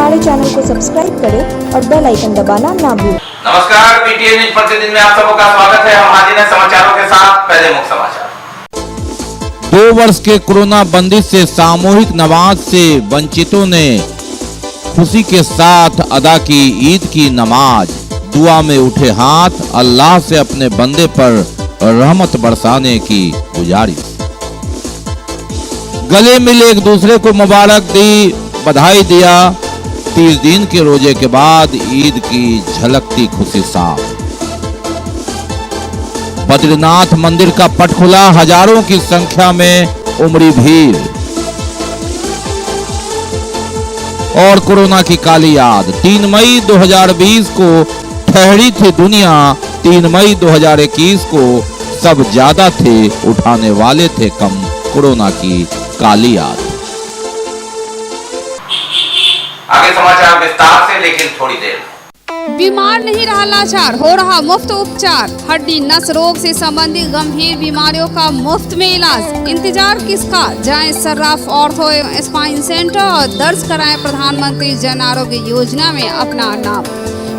हमारे चैनल को सब्सक्राइब करें और बेल आइकन दबाना ना भूलें। नमस्कार, पीटीएन न्यूज प्रतिदिन में आप सबका स्वागत है। हम हाजिर हैं समाचारों के साथ। पहले मुख्य समाचार। 2 वर्ष के कोरोना बंदी से सामूहिक नमाज से वंचितों ने खुशी के साथ अदा की ईद की नमाज। दुआ में उठे हाथ, अल्लाह से अपने बंदे पर रहमत बरसाने की गुजारिश। गले मिले एक दूसरे को मुबारक दी, बधाई दिया। 30 दिन के रोजे के बाद ईद की झलकती खुशी साफ। बद्रीनाथ मंदिर का पट खुला, हजारों की संख्या में उमड़ी भीड़। और कोरोना की काली याद, 3 मई 2020 को ठहरी थी दुनिया, 3 मई 2021 को सब ज्यादा थे, उठाने वाले थे कम कोरोना की काली याद। आगे समाचार विस्तार से, लेकिन थोड़ी देर। बीमार नहीं रहा लाचार, हो रहा मुफ्त उपचार। हड्डी नस रोग से संबंधित गंभीर बीमारियों का मुफ्त में इलाज। इंतजार किसका, जाएं सर्राफ ऑर्थो एवं स्पाइन सेंटर और दर्ज कराएं प्रधानमंत्री जन आरोग्य योजना में अपना नाम।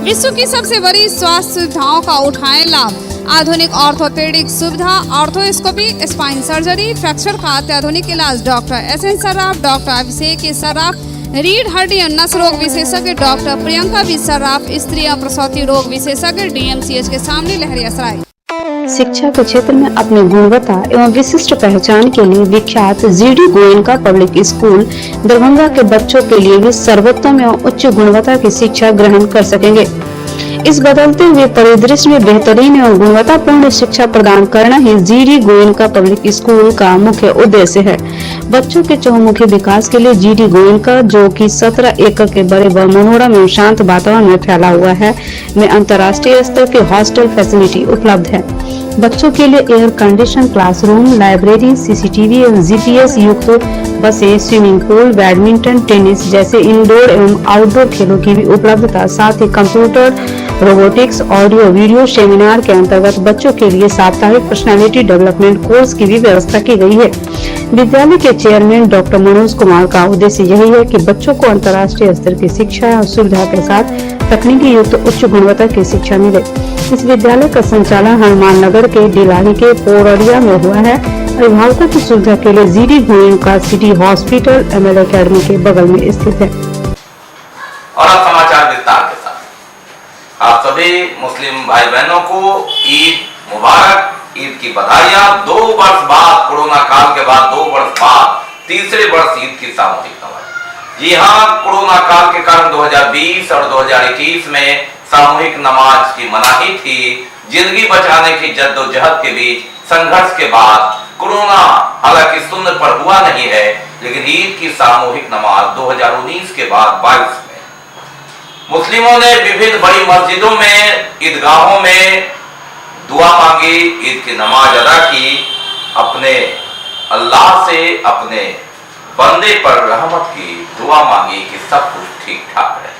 विश्व की सबसे बड़ी स्वास्थ्य सुविधाओं का उठाएं लाभ। आधुनिक ऑर्थोपेडिक सुविधा, ऑर्थोस्कोपी, स्पाइन सर्जरी, फ्रैक्चर का अत्याधुनिक इलाज। Doctor S N Sarraf, doctor Abhishek Sarraf, रीढ़ हड्डी और नस रोग विशेषज्ञ डॉक्टर प्रियंका बी सर्राफ, स्त्री और प्रसूति रोग विशेषज्ञ डीएमसीएच के सामने लहरियासराय। शिक्षा के क्षेत्र में अपनी गुणवत्ता एवं विशिष्ट पहचान के लिए विख्यात GD Goenka public school Darbhanga के बच्चों के लिए भी सर्वोत्तम एवं उच्च गुणवत्ता की शिक्षा ग्रहण कर सकेंगे। इस बदलते हुए परिदृश्य में बेहतरीन एवं गुणवत्तापूर्ण शिक्षा प्रदान करना ही जीडी गोयनका पब्लिक स्कूल का मुख्य उद्देश्य है। बच्चों के चहुमुखी विकास के लिए जीडी गोयनका, जो कि 17 एकड़ के बड़े व मनोरम एवं शांत वातावरण में फैला हुआ है, में अंतर्राष्ट्रीय स्तर की हॉस्टल फैसिलिटी उपलब्ध है। बच्चों के लिए air condition classroom, library, CCTV एवं जीपीएस युक्त बसें, स्विमिंग पूल, बैडमिंटन, टेनिस जैसे इंडोर एवं आउटडोर खेलों की भी उपलब्धता, साथ ही computer, robotics, audio video seminar के अंतर्गत बच्चों के लिए साप्ताहिक पर्सनालिटी डेवलपमेंट कोर्स की भी व्यवस्था की गई है। विद्यालय के चेयरमैन डॉक्टर मनोज कुमार का उद्देश्य यही है कि बच्चों को अंतर्राष्ट्रीय स्तर की शिक्षा और सुविधा के साथ तकनीकी युक्त उच्च गुणवत्ता की शिक्षा मिले। इस विद्यालय का संचालन हनुमान नगर के डिलाही के पोरडिया में हुआ है। अभिभावकों की सुविधा के लिए GD Goenka city hospital ML academy के बगल में स्थित है। और अब समाचार विस्तार के साथ। आप सभी मुस्लिम भाई बहनों को ईद मुबारक, ईद की बधाइयां। 2 वर्ष बाद, कोरोना काल के बाद 2 वर्ष बाद तीसरे वर्ष ईद की सामूहिक नमाज। जी हाँ, कोरोना काल के कारण 2020 और 2021 में सामूहिक नमाज की मनाही थी। जिंदगी बचाने की जद्दोजहद के बीच संघर्ष के बाद कोरोना हालांकि सुन्न पर हुआ नहीं है, लेकिन ईद की सामूहिक नमाज 2019 के बाद 22 में मुस्लिमों ने विभिन्न बड़ी मस्जिदों में, ईदगाहों में दुआ मांगी, ईद की नमाज अदा की, अपने अल्लाह से अपने बंदे पर रहमत की दुआ मांगी कि सब कुछ ठीक ठाक रहे।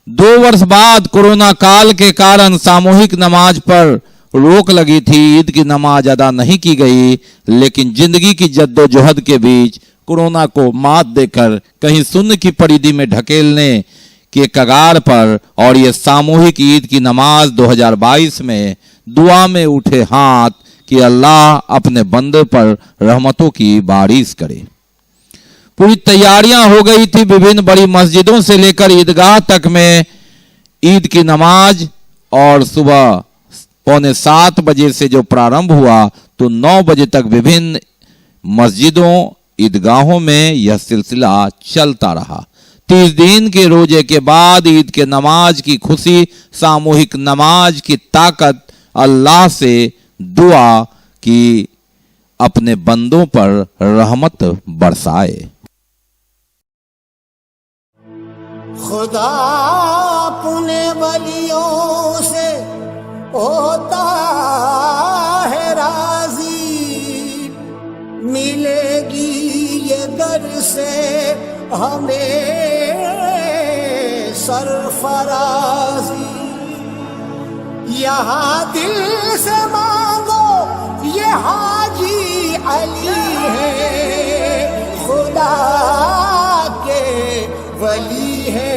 2 वर्ष बाद कोरोना काल के कारण सामूहिक नमाज पर रोक लगी थी। ईद की नमाज अदा नहीं की गई, लेकिन जिंदगी की जद्दोजहद के बीच कोरोना को मात देकर कहीं सुन्न की परिधि में ढकेलने के कगार पर और ये सामूहिक ईद की नमाज 2022 में दुआ में उठे हाथ कि अल्लाह अपने बंदे पर रहमतों की बारिश करे। पूरी तैयारियां हो गई थी। विभिन्न बड़ी मस्जिदों से लेकर ईदगाह तक में ईद की नमाज, और सुबह 6:45 बजे से जो प्रारंभ हुआ तो 9 बजे तक विभिन्न मस्जिदों, ईदगाहों में यह सिलसिला चलता रहा। 30 दिन के रोजे के बाद ईद के नमाज की खुशी, सामूहिक नमाज की ताकत, अल्लाह से दुआ कि अपने बंदों पर रहमत बरसाए। खुदा अपने वलियों से होता है राजी, मिलेगी ये दर से हमें सरफराजी। यहाँ दिल से मांगो ये हाजी अली है, खुदा के वली है।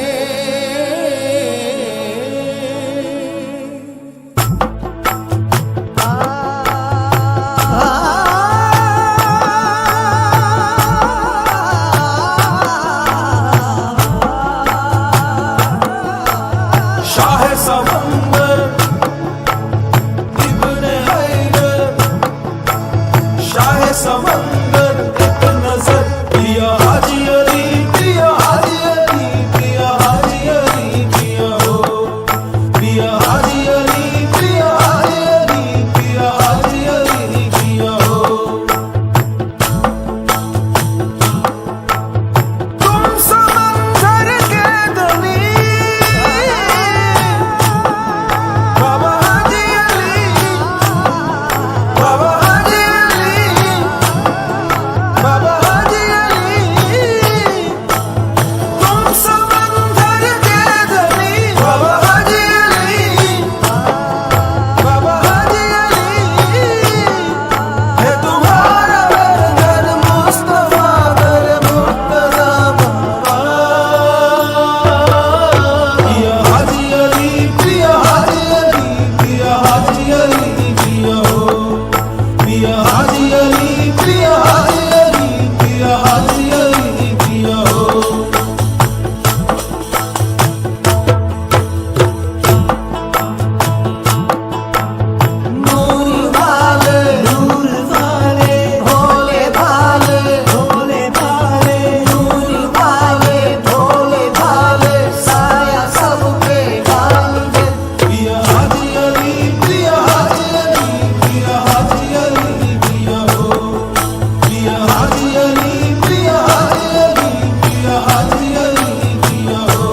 शाह समंदर इब्ने हैदर, शाह समंदर एक नजर पिया हाजी अली, पिया हाजी अली, पिया हाजी अली, पिया हो पिया हाजी अली, पिया हाजी अली, पिया हाजी अली, पिया हो। तुम समंदर के धनी बाबा हाजी अली, बाबा हाजी अली, बाबा हाजी अली। तुम समंदर के धनी बाबा हाजी अली, बाबा हाजी अली। है तुम्हारा घर मुस्तफा घर मुर्तजा बाबा। पिया हाजी अली, पिया हाजी अली, पिया हाजी अली, पिया हो पिया हाजी अली, पिया हाजी अली, पिया हाजी अली, पिया हो। नूर वाले भोले भाले, भोले भाले नूर वाले भोले भाले, साया सबके डाल दे। पिया हाजी अली, पिया हाजी अली, पिया हाजी अली, पिया हो पिया हाजी अली, पिया हाजी अली, पिया हाजी अली, पिया हो।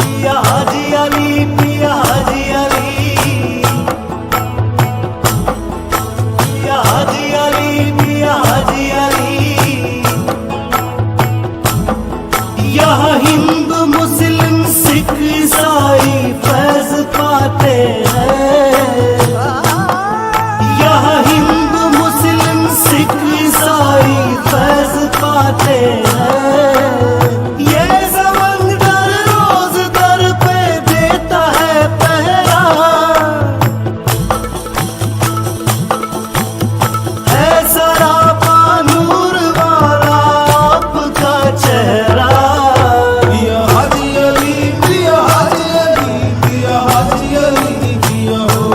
पिया हाजी अली, पिया हाजी अली, पिया हाजी अली, पिया हाजी अली। यहाँ हिंदू मुस्लिम सिख ईसाई फैज पाते हैं। यहाँ हिंदू मुस्लिम सिख ईसाई फैज पाते हैं। ये समंदर रोज दर पे देता है पहरा, है सरापा नूर वाला आपका चेहरा। पिया हाजी अली, पिया हाजी अली, पिया हाजी अली, पिया हो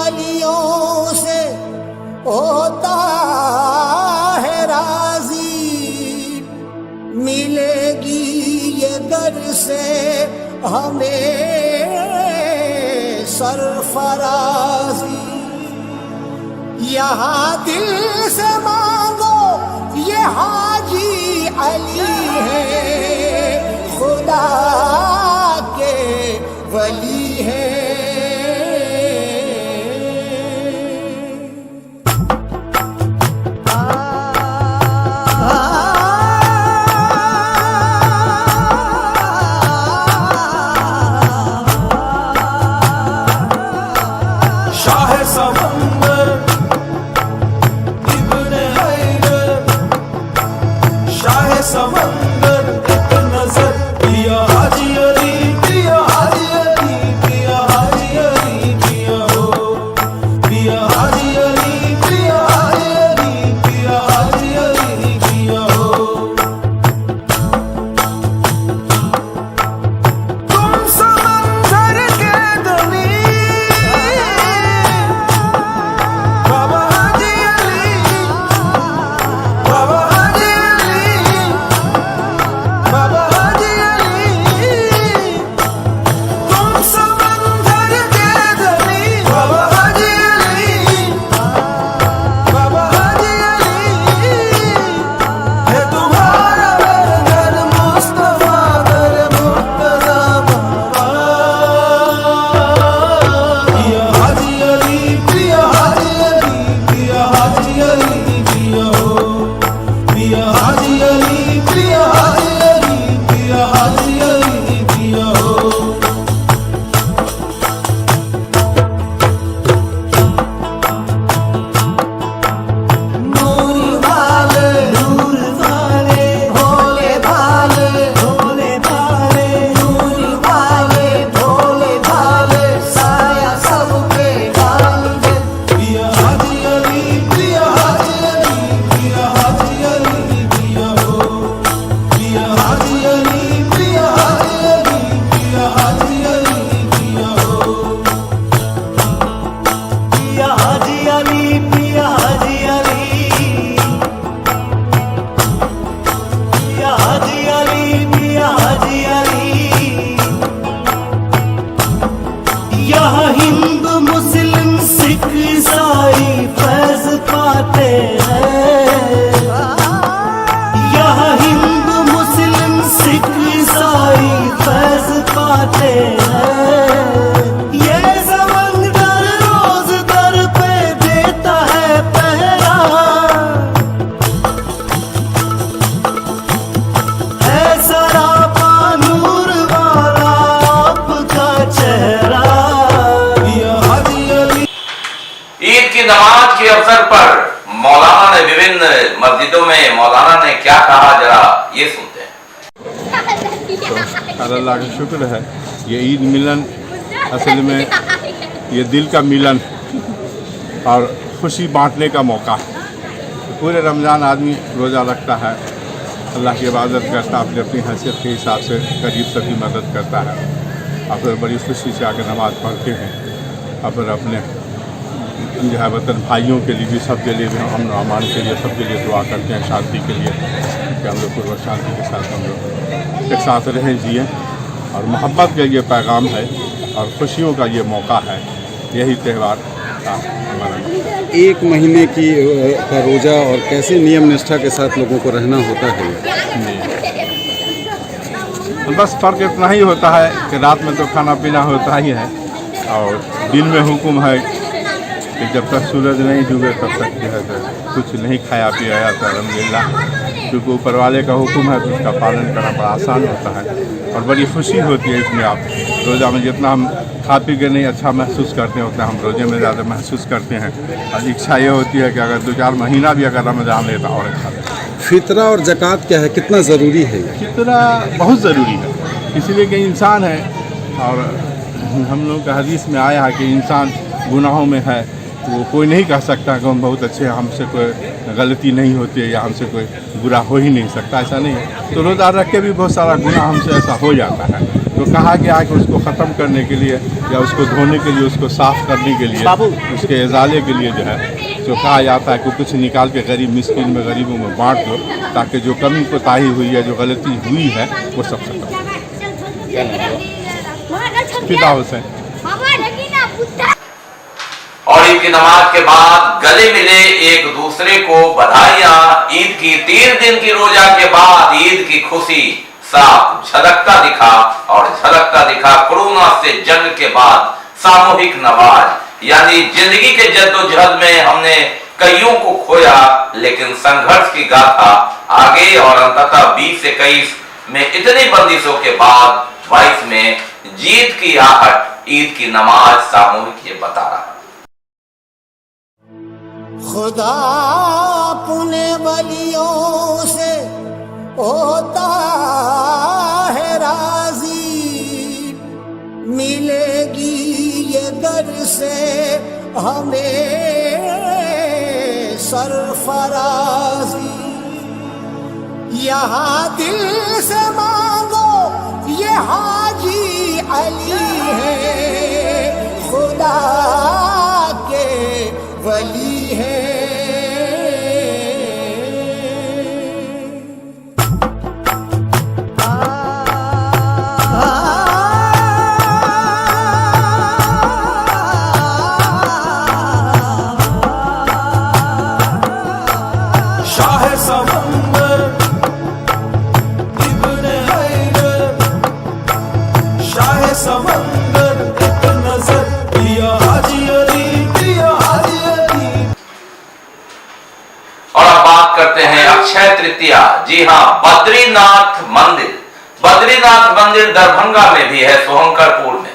वलियों से होता है राजी, मिलेगी ये दर से हमें सरफराजी। यहाँ दिल से मांगो ये हाजी अली है, खुदा के वली है। शाह समंदर इब्ने हैदर, शाह समंदर एक नजर पिया हाजी अली, पिया हाजी अली, पिया हाजी अली, पिया हो पिया हाजी अली, पिया हाजी अली, पिया हाजी अली, पिया हो। तुम समंदर के धनी बाबा हाजी अली, बाबा हाजी अली, बाबा हाजी अली। तुम समंदर के धनी बाबा हाजी अली, बाबा हाजी अली। है तुम्हारा दर मुस्तफा दर मुर्तजा बाबा। पिया हाजी अली, पिया हाजी अली, पिया हाजी अली, पिया हो पिया हाजी अली, पिया हाजी अली, पिया हाजी अली, पिया हो। नूर वाले भोले भाले, भोले भाले नूर वाले भोले भाले, साया सबके गालिबे। पिया हाजी अली, पिया हाजी अली, पिया हाजी अली, पिया हो पिया हाजी अली, पिया हाजी अली, पिया हाजी अली, पिया हो। पिया हाजी अली, पिया हाजी अली, पिया हाजी अली, पिया हाजी अली। यहाँ हिंदू मुस्लिम सिख ईसाई फैज पाते हैं, यहाँ हिंदू मुस्लिम सिख ईसाई फैज पाते हैं। ये समंदर रोज दर पे देता है पहरा, है सरापा नूर वाला आपका चेहरा। पिया हाजी अली। ईद की नमाज के अवसर पर मौलाना ने विभिन्न मस्जिदों में मौलाना ने क्या कहा, जरा ये सुनते हैं। अल्लाह का शुक्र है, ये ईद मिलन असल में ये दिल का मिलन और खुशी बांटने का मौका है। पूरे रमज़ान आदमी रोज़ा रखता है, अल्लाह की इबादत करता है, अपनी अपनी हैसियत के हिसाब से करीब सबकी मदद करता है और फिर बड़ी खुशी से आकर नमाज़ पढ़ते हैं और फिर अपने जो है वतन भाइयों के लिए भी, सबके लिए भी, अमन अमान के लिए, सबके लिए दुआ करते हैं, शांति के लिए कि हम लोग पूर्व शांति के साथ हम लोग एक साथ रहें, जिए। और मोहब्बत का ये पैगाम है और खुशियों का ये मौका है, यही त्यौहार का हमारा। एक महीने की का रोजा और कैसे नियम निष्ठा के साथ लोगों को रहना होता है। बस फ़र्क इतना ही होता है कि रात में तो खाना पीना होता ही है और दिन में हुक्म है कि जब तक सूरज नहीं डूबे तब तक जो है कुछ नहीं खाया पिया जाता। अल्हम्दुलिल्लाह, क्योंकि ऊपर वाले का हुक्म है तो उसका पालन करना बड़ा आसान होता है और बड़ी खुशी होती है इसमें। आप रोज़ा में जितना हम खा पी के नहीं अच्छा महसूस करते हैं, उतना हम रोज़े में ज़्यादा महसूस करते हैं। और इच्छा ये होती है कि अगर 2-4 महीना भी अगर रमज़ान लेता और अच्छा ले। फितरा और ज़कात क्या है, कितना ज़रूरी है? फितरा बहुत ज़रूरी है, इसलिए कि इंसान है और हम लोग का हदीस में आया है कि इंसान गुनाहों में है, वो कोई नहीं कह सकता कि हम बहुत अच्छे हैं, हमसे कोई गलती नहीं होती है या हमसे कोई बुरा हो ही नहीं सकता, ऐसा नहीं है। तो रोज़ा रख के भी बहुत सारा गुनाह हमसे ऐसा हो जाता है, तो तो कहा गया कि उसको ख़त्म करने के लिए या उसको धोने के लिए, उसको साफ़ करने के लिए, उसके इजाले के लिए जो है जो कहा जाता है कि कुछ निकाल के गरीब मिस्किन में, गरीबों में बांट दो, ताकि जो कमी कोताही हुई है, जो गलती हुई है, वो सब खत्म। फिदा हुसैन। और ईद की नमाज के बाद गले मिले, एक दूसरे को बधाइयां। ईद की 3 दिन की रोजा के बाद ईद की खुशी साफ झलकता दिखा, और झलकता दिखा कोरोना से जंग के बाद सामूहिक नमाज। यानी जिंदगी के जद्दोजहद में हमने कईयों को खोया, लेकिन संघर्ष की गाथा आगे, और अंततः 20 से 21 में इतनी बंदिशों के बाद 22 में जीत की आहट, ईद की नमाज सामूहिक ये बता रहा। खुदा अपने वलियों से होता है राजी, मिलेगी ये दर से हमें सरफराजी। यहाँ दिल से मांगो ये हाजी अली है, खुदा के वली है। शाह समंदर इब्ने हैदर, शाह समंदर एक नजर पिया हाजी अली, पिया हाजी अली। और अब बात करते हैं अक्षय तृतीया। जी हाँ, बद्रीनाथ मंदिर। बद्रीनाथ मंदिर दरभंगा में भी है, सोहंकरपुर में।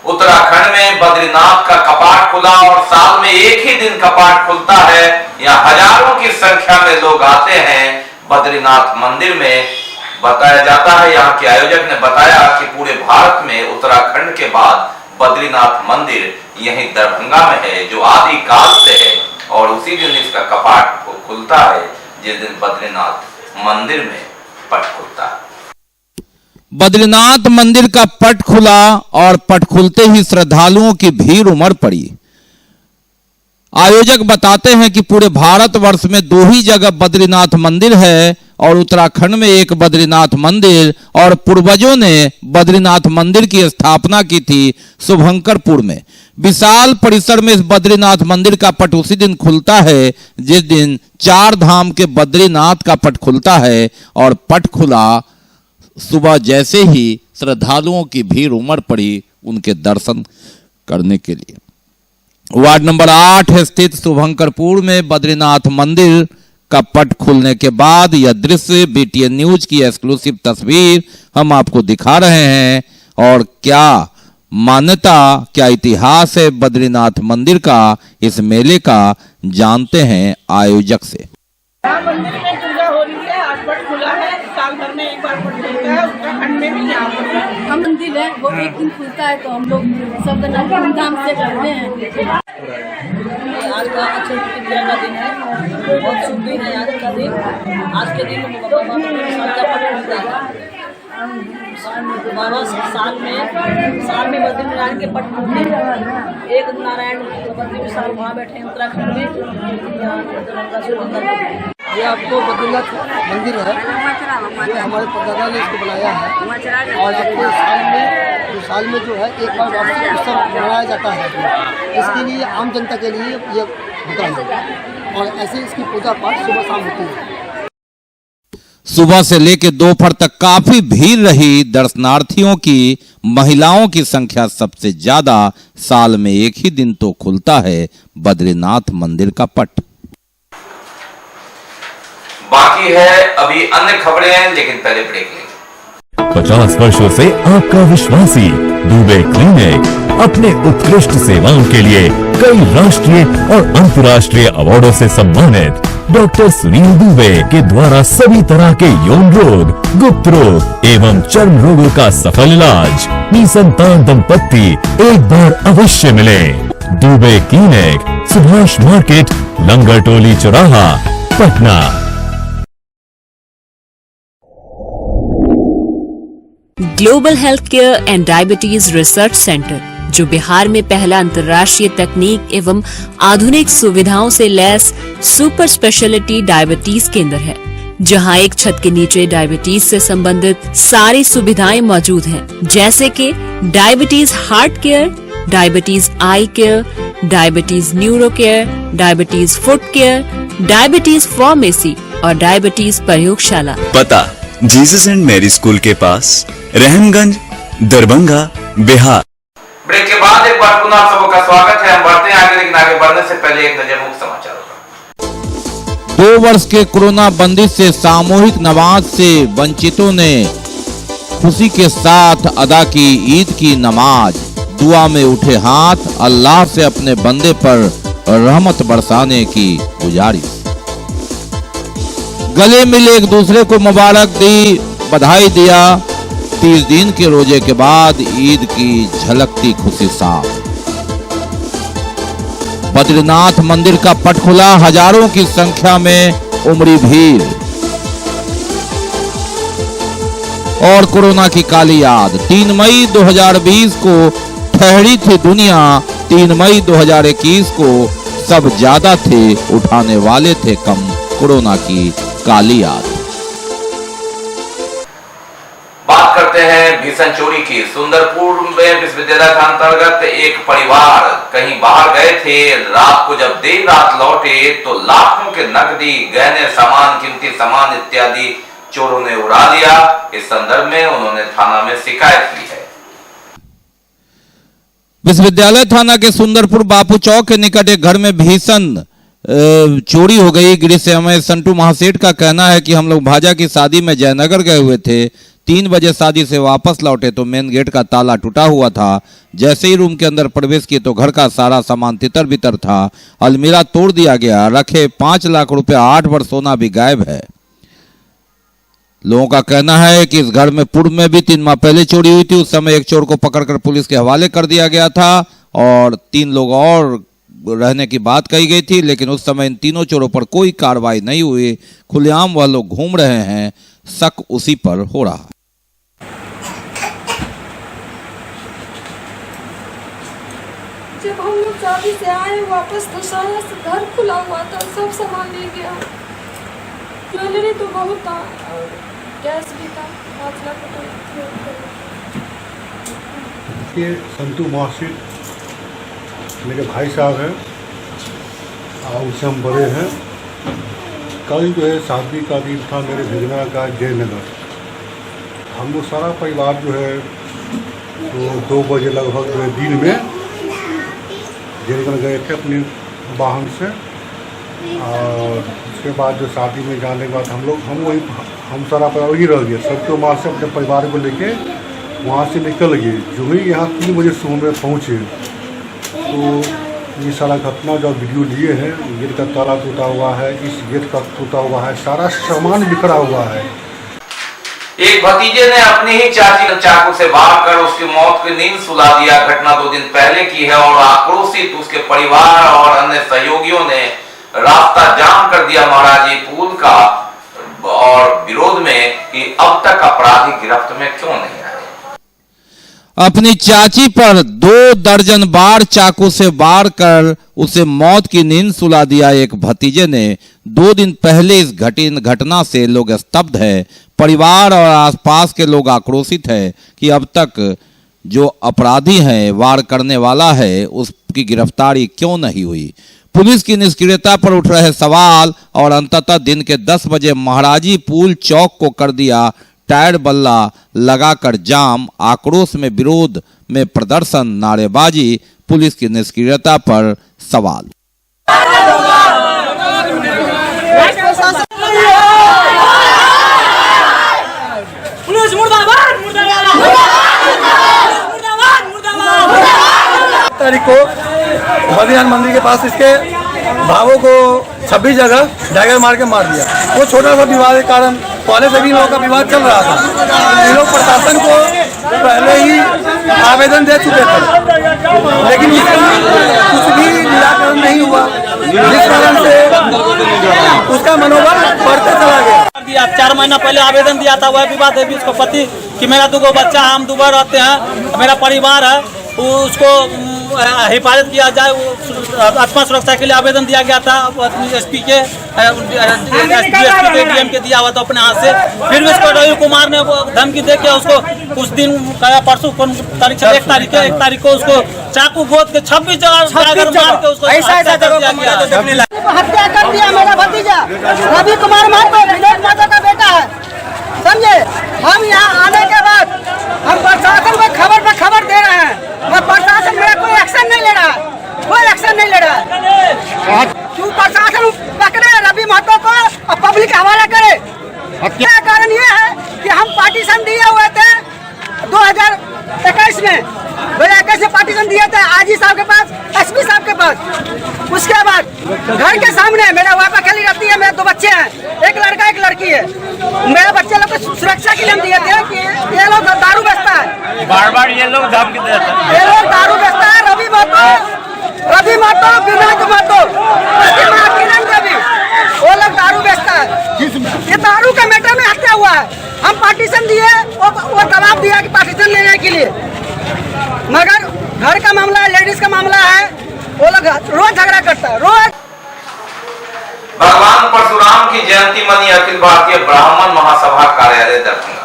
उत्तराखंड में बद्रीनाथ का कपाट खुला, और साल में एक ही दिन कपाट खुलता है। यहाँ हजारों की संख्या में लोग आते हैं बद्रीनाथ मंदिर में। बताया जाता है, यहाँ के आयोजक ने बताया कि पूरे भारत में उत्तराखंड के बाद बद्रीनाथ मंदिर यही दरभंगा में है, जो आदि काल से है, और उसी दिन इसका कपाट खुलता है जिस दिन बद्रीनाथ मंदिर में पट खुलता है। बद्रीनाथ मंदिर का पट खुला, और पट खुलते ही श्रद्धालुओं की भीड़ उमड़ पड़ी। आयोजक बताते हैं कि पूरे भारतवर्ष में 2 ही जगह बद्रीनाथ मंदिर है, और उत्तराखंड में एक बद्रीनाथ मंदिर, और पूर्वजों ने बद्रीनाथ मंदिर की स्थापना की थी शुभंकरपुर में। विशाल परिसर में इस बद्रीनाथ मंदिर का पट उसी दिन खुलता है जिस दिन 4 धाम के बद्रीनाथ का पट खुलता है, और पट खुला सुबह जैसे ही श्रद्धालुओं की भीड़ उमड़ पड़ी उनके दर्शन करने के लिए। वार्ड नंबर 8 स्थित शुभंकरपुर में बद्रीनाथ मंदिर का पट खुलने के बाद यह दृश्य BTN न्यूज की एक्सक्लूसिव तस्वीर हम आपको दिखा रहे हैं। और क्या मान्यता, क्या इतिहास है बद्रीनाथ मंदिर का, इस मेले का जानते हैं आयोजक से। मंदिर में पूजा हो रही है, आज पट खुला है, साल भर में एक बार पट खुलता है। उत्तराखंड में भी यहाँ पर मंदिर है, वो एक दिन खुलता है, तो हम लोग सब धूमधाम से करते हैं। आज का अक्षय तृतीया का दिन है, बहुत शुभ दिन है आज का दिन। आज के दिन बाबा का पट खुलता है। बाबा साल में बद्रीनारायण के पट खुलते हैं। एक नारायण बद्री विशाल वहाँ बैठे हैं उत्तराखंड में। ये आपको बद्रीनाथ मंदिर है, ये हमारे परदादा ने इसको बनाया है, और जबकि साल में जो है एक बार वार्षिक उत्सव मनाया जाता है। इसके लिए आम जनता के लिए ये होता है, और ऐसे इसकी पूजा पाठ सुबह शाम होती है। सुबह से लेकर दोपहर तक काफी भीड़ रही दर्शनार्थियों की। महिलाओं की संख्या सबसे ज्यादा। साल में एक ही दिन तो खुलता है बद्रीनाथ मंदिर का पट। बाकी है अभी अन्य खबरें, लेकिन पहले ब्रेक लेंगे। 50 वर्षों से आपका विश्वासी दुबे क्लिनिक अपने उत्कृष्ट सेवाओं के लिए कई राष्ट्रीय और अंतर्राष्ट्रीय अवार्डों से सम्मानित डॉक्टर सुनील दुबे के द्वारा सभी तरह के यौन रोग, गुप्त रोग एवं चर्म रोगों का सफल इलाज। निसंतान दंपत्ति एक बार अवश्य मिले। दुबे क्लिनिक, सुभाष मार्केट, लंगर टोली चौराहा, Patna. Global health care and diabetes research centre, जो बिहार में पहला अंतर्राष्ट्रीय तकनीक एवं आधुनिक सुविधाओं से लैस सुपर स्पेशलिटी डायबिटीज केंद्र है, जहां एक छत के नीचे डायबिटीज से संबंधित सारी सुविधाएं मौजूद हैं, जैसे कि diabetes heart care, diabetes eye care, diabetes neuro care, diabetes foot care, diabetes pharmacy और डायबिटीज प्रयोगशाला। पता जीसस एंड मैरी स्कूल के पास, रहमगंज, दरभंगा, बिहार। ब्रेक के बाद एक बार पुनः आप सबका स्वागत है। हम बढ़ते हैं आगे, लेकिन आगे बढ़ने से पहले एक नजर मुख्य समाचारों पर। 2 वर्ष के कोरोना बंदिश से सामूहिक नमाज से वंचितों ने खुशी के साथ अदा की ईद की नमाज। दुआ में उठे हाथ, अल्लाह से अपने बंदे पर रहमत बरसाने की गुजारिश। गले मिले एक दूसरे को मुबारक दी, बधाई दिया। 30 दिन के रोजे के बाद ईद की झलकती खुशी साफ। बद्रीनाथ मंदिर का पट खुला, हजारों की संख्या में उमड़ी भीड़। और कोरोना की काली याद, 3 मई 2020 को ठहरी थी दुनिया, 3 मई 2021 को सब ज्यादा थे, उठाने वाले थे कम कोरोना की काली याद। बात करते हैं भीषण चोरी की। सुंदरपुर में विश्वविद्यालय के अंतर्गत एक परिवार कहीं बाहर गए थे। रात को जब देर रात लौटे तो लाखों के नकदी, गहने, सामान, कीमती सामान इत्यादि चोरों ने उड़ा लिया। इस संदर्भ में उन्होंने थाना में शिकायत की है। विश्वविद्यालय थाना के सुंदरपुर बापू चौक के निकट एक घर में भीषण चोरी हो गई। गृह समय संटू महासेठ का कहना है कि हम लोग भाजा की शादी में जयनगर गए हुए थे। 3 बजे शादी से वापस लौटे तो मेन गेट का ताला टूटा हुआ था। जैसे ही रूम के अंदर प्रवेश किए तो घर का सारा सामान तितर बितर था। अलमीरा तोड़ दिया गया। रखे 5 लाख रुपए, 8 भर सोना भी गायब है। लोगों का कहना है कि इस घर में पूर्व में भी 3 माह पहले चोरी हुई थी। उस समय एक चोर को पकड़कर पुलिस के हवाले कर दिया गया था और 3 लोग और रहने की बात कही गई थी, लेकिन उस समय इन तीनों चोरों पर कोई कार्रवाई नहीं हुई। खुलेआम वह लोग घूम रहे हैं। शक उसी पर हो रहा है। जब हम लोग शादी से आए वापस तो सारा घर खुला हुआ था, सब सामान ले गया। ज्वेलरी तो बहुत था और कैश भी था, 5 लाख रुपये। ये संतू महासेठ मेरे भाई साहब हैं और उनसे हम बड़े हैं। कल जो है शादी का दिन था मेरे भिगना का जयनगर। हम लोग सारा परिवार जो है तो 2 बजे लगभग जो है दिन में जयनगर गए थे अपने वाहन से। और उसके बाद जो शादी में जाने के बाद हम सारा परिवार वहीं रह गए। सबके वहाँ से अपने परिवार को लेके वहाँ से निकल गए। जो ही यहाँ 3 बजे सुबह में पहुँचे तो ये सारा घटना जो वीडियो लिए हैं, गेट का ताला टूटा हुआ है, इस गेट का टूटा हुआ है, सारा सामान बिखरा हुआ है। एक भतीजे ने अपनी ही चाची को चाकू से वार कर उसकी मौत की नींद सुला दिया। घटना 2 दिन पहले की है और आक्रोशित उसके परिवार और अन्य सहयोगियों ने रास्ता जाम कर दिया महाराजी पुल का और विरोध में कि अब तक अपराधी गिरफ्त में क्यों नहीं आए। अपनी चाची पर 2 दर्जन बार चाकू से वार कर उसे मौत की नींद सुला दिया एक भतीजे ने। 2 दिन पहले इस घटना से लोग स्तब्ध है। परिवार और आसपास के लोग आक्रोशित है कि अब तक जो अपराधी है, वार करने वाला है, उसकी गिरफ्तारी क्यों नहीं हुई। पुलिस की निष्क्रियता पर उठ रहे सवाल और अंततः दिन के 10 बजे महाराजी पुल चौक को कर दिया टायर बल्ला लगाकर जाम। आक्रोश में विरोध में प्रदर्शन, नारेबाजी, पुलिस की निष्क्रियता पर सवाल। पुलिस मुर्दाबाद, तारीख को बद्रीनाथ मंदिर के पास इसके भावों को 26 जगह डैगर मार के मार दिया। वो छोटा सा विवाद के कारण पहले से भी लोगों का विवाद चल रहा था। ये लोग प्रशासन को पहले ही आवेदन दे चुके थे, लेकिन कुछ भी निराकरण नहीं हुआ, जिस कारण से उसका मनोबल बढ़ते चला गया। गया। 4 महीना पहले आवेदन दिया था, वह विवाद है भी उसको पति कि मेरा 2 बच्चा, हम दुबई रहते हैं, मेरा परिवार है, उसको हिफाजत किया जाए। आत्मा सुरक्षा के लिए आवेदन दिया गया था एसपी के, डीएम के दिया हुआ था अपने हाथ से। फिर भी उसको रवि कुमार ने धमकी दे के उसको कुछ दिन परसों तारीख 1 तारीख को उसको चाकू गोद के 26 जगह मार के उसको हत्या कर दिया। मेरा भतीजा रवि कुमार महतो विनोद महतो का बेटा है, समझे। हम यहाँ आने के बाद हम प्रशासन को खबर पर खबर दे रहे हैं, और प्रशासन मेरा कोई एक्शन नहीं ले रहा, कोई एक्शन नहीं ले रहा। क्यों प्रशासन पकड़े रवि महतो को और पब्लिक हवाला करे? क्या कारण ये है कि हम पार्टीशन दिए हुए थे 2021 में, 2021 में पार्टीशन दिए थे आजी साहब के पास, एसपी साहब के पास। उसके बाद घर के सामने मेरा वापा खेली रहती है, मेरे 2 बच्चे हैं, एक लड़का एक लड़की है। मेरे बच्चे लोग को सुरक्षा के लिए हम दिए थे कि ये लोग दारू बेचता है, बार ये लोग धमकी देते हैं, ये लोग दारू बेचता है। रवि महतो विनोद महतो उसकी मां किरण देवी, वो लोग दारू बेचता है। ये दारू का मैटर में हत्या हुआ है। हम पार्टीशन दिए, वो दबाव दिया कि पार्टीशन लेने के लिए, मगर घर का मामला है, लेडीज का मामला है, वो लोग रोज झगड़ा करता है, रोज। भगवान परशुराम की जयंती मनी अखिल भारतीय ब्राह्मण महासभा कार्यालय दरभंगा।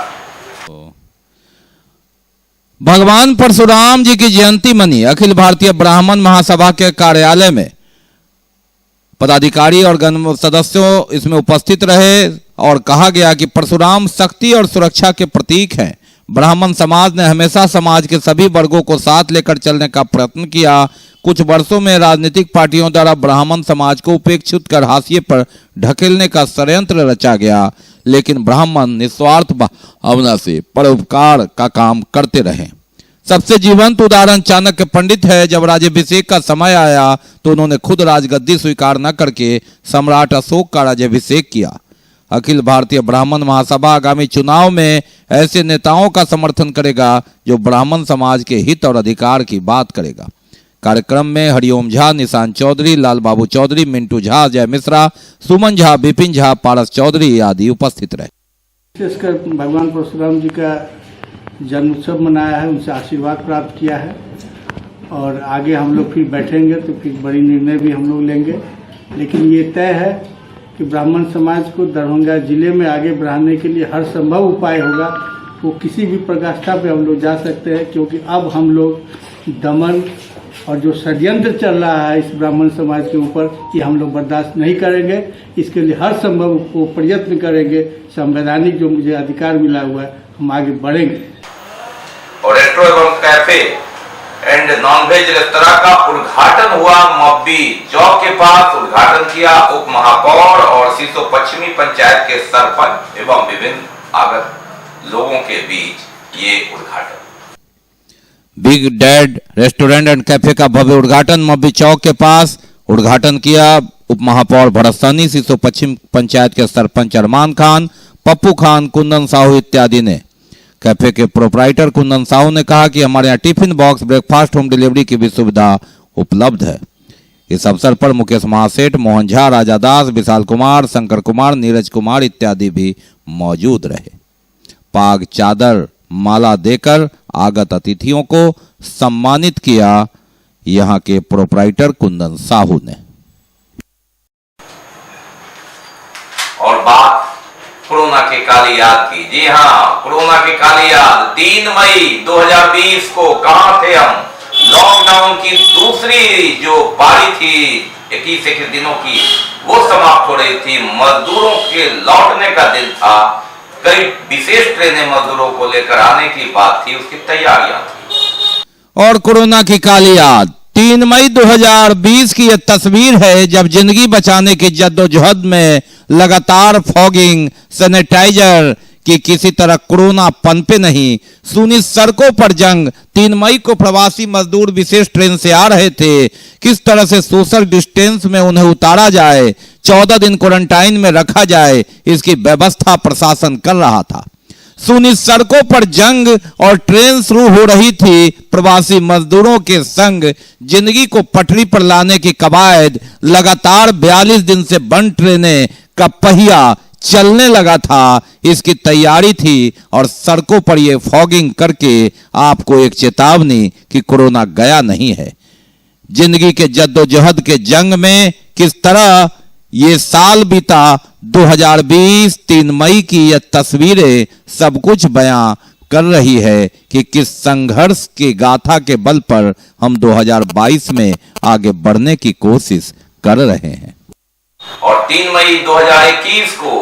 भगवान परशुराम जी की जयंती मनी अखिल भारतीय ब्राह्मण महासभा के कार्यालय में पदाधिकारी और गण सदस्यों इसमें उपस्थित रहे और कहा गया कि परशुराम शक्ति और सुरक्षा के प्रतीक हैं। ब्राह्मण समाज ने हमेशा समाज के सभी वर्गों को साथ लेकर चलने का प्रयत्न किया। कुछ वर्षों में राजनीतिक पार्टियों द्वारा ब्राह्मण समाज को उपेक्षित कर हाशिए पर ढकेलने का षड्यंत्र रचा गया, लेकिन ब्राह्मण निस्वार्थ भावना से परोपकार का काम करते रहे। सबसे जीवंत उदाहरण चाणक्य पंडित है। जब राज्याभिषेक का समय आया तो उन्होंने खुद राजगद्दी स्वीकार न करके सम्राट अशोक का राज्याभिषेक किया। अखिल भारतीय ब्राह्मण महासभा आगामी चुनाव में ऐसे नेताओं का समर्थन करेगा जो ब्राह्मण समाज के हित और अधिकार की बात करेगा। कार्यक्रम में हरिओम झा, निशान चौधरी, लाल बाबू चौधरी, मिंटू झा, जय मिश्रा, सुमन झा, बिपिन झा, पारस चौधरी आदि उपस्थित रहे। विशेषकर भगवान परशुराम जी का जन्म उत्सव मनाया है, उनसे आशीर्वाद प्राप्त किया है, और आगे हम लोग फिर बैठेंगे तो फिर बड़ी निर्णय भी हम लोग लेंगे। लेकिन ये तय है कि ब्राह्मण समाज को दरभंगा जिले में आगे बढ़ाने के लिए हर संभव उपाय होगा। वो किसी भी प्रकाष्ठा पे हम लोग जा सकते हैं, क्योंकि अब हम लोग दमन और जो षड्यंत्र चल रहा है इस ब्राह्मण समाज के ऊपर, ये हम लोग बर्दाश्त नहीं करेंगे। इसके लिए हर संभव वो प्रयत्न करेंगे। संवैधानिक जो मुझे अधिकार मिला हुआ है, हम आगे बढ़ेंगे। और रेस्टो एवं कैफे एंड नॉनवेज रेस्तरां का उद्घाटन हुआ। मब्बी चौक के पास उद्घाटन किया उप महापौर और सीसो पश्चिमी पंचायत के सरपंच एवं विभिन्न आगत लोगों के बीच ये उद्घाटन। Big dad restaurant and cafe का भव्य उद्घाटन मब्बी चौक के पास उद्घाटन किया उप महापौर भरत सहनी, सीसो पश्चिम पंचायत के सरपंच अरमान खान, पप्पू खान, कुंदन साहू इत्यादि ने। कैफे के प्रोपराइटर कुंदन साहू ने कहा कि हमारे यहाँ tiffin box, breakfast, home delivery की भी सुविधा उपलब्ध है। इस अवसर पर मुकेश महासेठ, मोहन झा, राजा दास, विशाल कुमार, शंकर कुमार, नीरज कुमार इत्यादि भी मौजूद रहे। पाग, चादर, माला देकर आगत अतिथियों को सम्मानित किया यहाँ के प्रोपराइटर कुंदन साहू ने। और बात कोरोना की काली याद की। जी हाँ, कोरोना की काली याद। 3 मई 2020 को कहां थे हम? लॉकडाउन की दूसरी जो पारी थी 21 दिनों की, वो समाप्त हो रही थी। मजदूरों के लौटने का दिन था। कई विशेष ट्रेनें मजदूरों को लेकर आने की बात थी, उसकी तैयारियां थी। और कोरोना की काली याद 3 मई 2020 की यह तस्वीर है जब जिंदगी बचाने की जद्दोजहद में लगातार फॉगिंग, सैनिटाइजर की किसी तरह कोरोना पनपे नहीं। सूनी सड़कों पर जंग। 3 मई को प्रवासी मजदूर विशेष ट्रेन से आ रहे थे। किस तरह से सोशल डिस्टेंस में उन्हें उतारा जाए, 14 दिन क्वारंटाइन में रखा जाए, इसकी व्यवस्था प्रशासन कर रहा था। सूनी सड़कों पर जंग और ट्रेन शुरू हो रही थी। प्रवासी मजदूरों के संग जिंदगी को पटरी पर लाने की कवायद। लगातार 42 दिन से बंद ट्रेनें का पहिया चलने लगा था, इसकी तैयारी थी और सड़कों पर ये फॉगिंग करके आपको एक चेतावनी कि कोरोना गया नहीं है। जिंदगी के जद्दोजहद के जंग में किस तरह ये साल बीता 2020 3 मई की यह तस्वीरें सब कुछ बयां कर रही है कि किस संघर्ष की गाथा के बल पर हम 2022 में आगे बढ़ने की कोशिश कर रहे हैं। और 3 मई 2021 को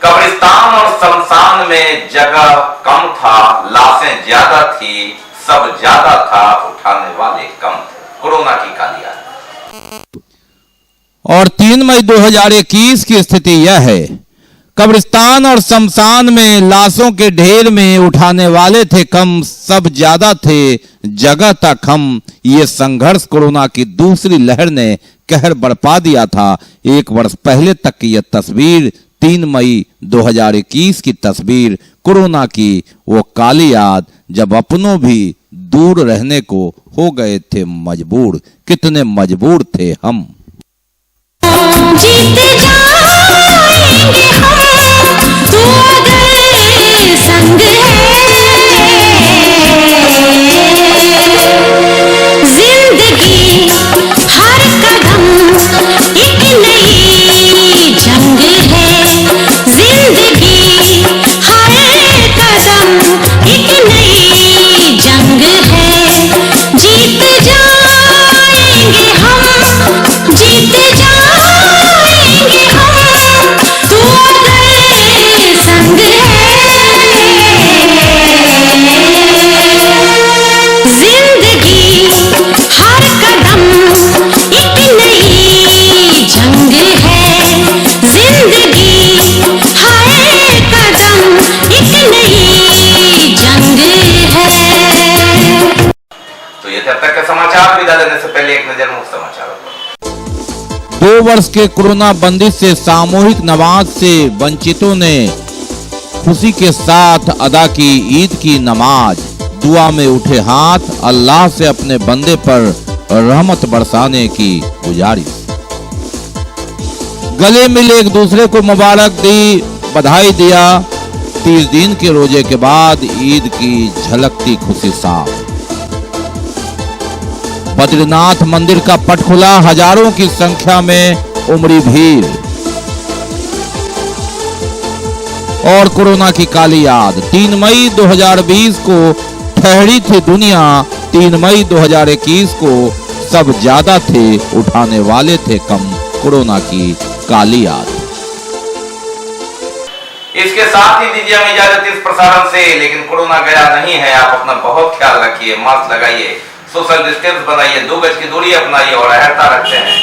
कब्रिस्तान और शमशान में जगह कम था, लाशें ज्यादा थी, सब ज्यादा था, उठाने वाले कम थे। कोरोना की कालिया। और 3 मई 2021 की स्थिति यह है, कब्रिस्तान और शमशान में लाशों के ढेर में उठाने वाले थे कम, सब ज्यादा थे, जगह था कम। ये संघर्ष कोरोना की दूसरी लहर ने कहर बरपा दिया था। 1 वर्ष पहले तक की यह तस्वीर 3 मई 2021 की तस्वीर, कोरोना की वो काली याद जब अपनों भी दूर रहने को हो गए थे मजबूर। कितने मजबूर थे हम। जीत जाएंगे हम, तू अगर संग है। जिंदगी हर कदम एक नई जंग है। जिंदगी हर कदम एक नई जंग है। जीत जाएंगे हम, जीत जाएंगे हम, तू अगर संग है। जिंदगी हर कदम एक नई जंग है। जिंदगी हर कदम एक नई जंग है। तो ये थे अब तक के समाचार। विदा लेने से पहले एक नजर मुख्य समाचारों पर। 2 वर्ष के कोरोना बंदिश से सामूहिक नमाज से वंचितों ने खुशी के साथ अदा की ईद की नमाज। दुआ में उठे हाथ, अल्लाह से अपने बंदे पर रहमत बरसाने की गुजारिश। गले मिले एक दूसरे को मुबारक दी, बधाई दिया। 30 दिन के रोजे के बाद ईद की झलकती खुशी साफ। बद्रीनाथ मंदिर का पट खुला, हजारों की संख्या में उमड़ी भीड़। और कोरोना की काली याद, 3 मई 2020 को ठहरी थी दुनिया, 3 मई 2021 को सब ज्यादा थे, उठाने वाले थे कम। कोरोना की काली याद। इसके साथ ही दीजिए हमें इजाजत इस प्रसारण से। लेकिन कोरोना गया नहीं है, आप अपना बहुत ख्याल रखिए, मास्क लगाइए, सोशल डिस्टेंस बनाइए, 2 गज की दूरी अपनाइए और आहता रखते हैं।